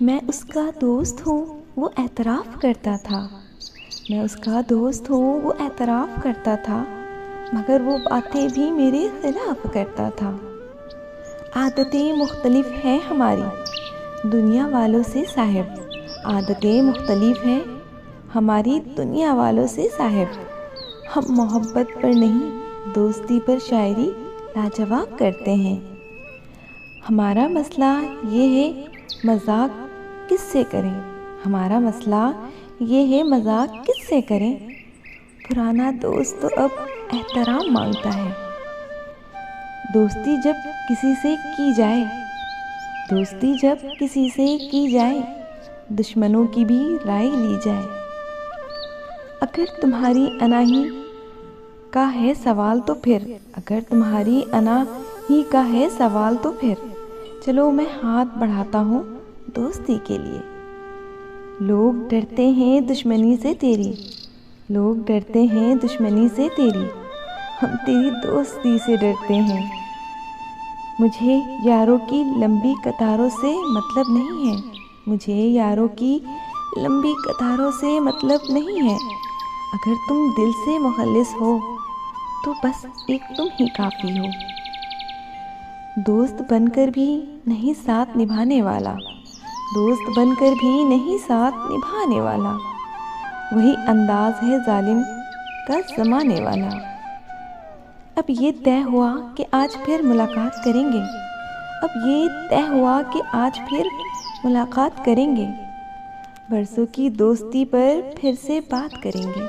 मैं उसका दोस्त हूँ वो एतराफ़ करता था। मैं उसका दोस्त हूँ वो एतराफ़ करता था, मगर वो बातें भी मेरे ख़िलाफ़ करता था। आदतें मुख्तलिफ़ हैं हमारी दुनिया वालों से साहिब, आदतें मुख्तलिफ़ हैं हमारी दुनिया वालों से साहिब। हम मोहब्बत पर नहीं दोस्ती पर शायरी लाजवाब करते हैं। हमारा मसला ये है मजाक किससे करें, हमारा मसला ये है मजाक किससे करें। पुराना दोस्त तो अब एहतराम मांगता है। दोस्ती जब किसी से की जाए, दोस्ती जब किसी से की जाए, दुश्मनों की भी राय ली जाए। अगर तुम्हारी अनाही का है सवाल तो फिर, अगर तुम्हारी अना ही का है सवाल तो फिर चलो मैं हाथ बढ़ाता हूँ दोस्ती के लिए। लोग डरते हैं दुश्मनी से तेरी, लोग डरते हैं दुश्मनी से तेरी, हम तेरी दोस्ती से डरते हैं। मुझे यारों की लंबी कतारों से मतलब नहीं है, मुझे यारों की लंबी कतारों से मतलब नहीं है। अगर तुम दिल से मुखलिस हो तो बस एक तुम ही काफ़ी हो। दोस्त बनकर भी नहीं साथ निभाने वाला, दोस्त बनकर भी नहीं साथ निभाने वाला, वही अंदाज है जालिम का ज़माने वाला। अब ये तय हुआ कि आज फिर मुलाकात करेंगे, अब ये तय हुआ कि आज फिर मुलाकात करेंगे, बरसों की दोस्ती पर फिर से बात करेंगे।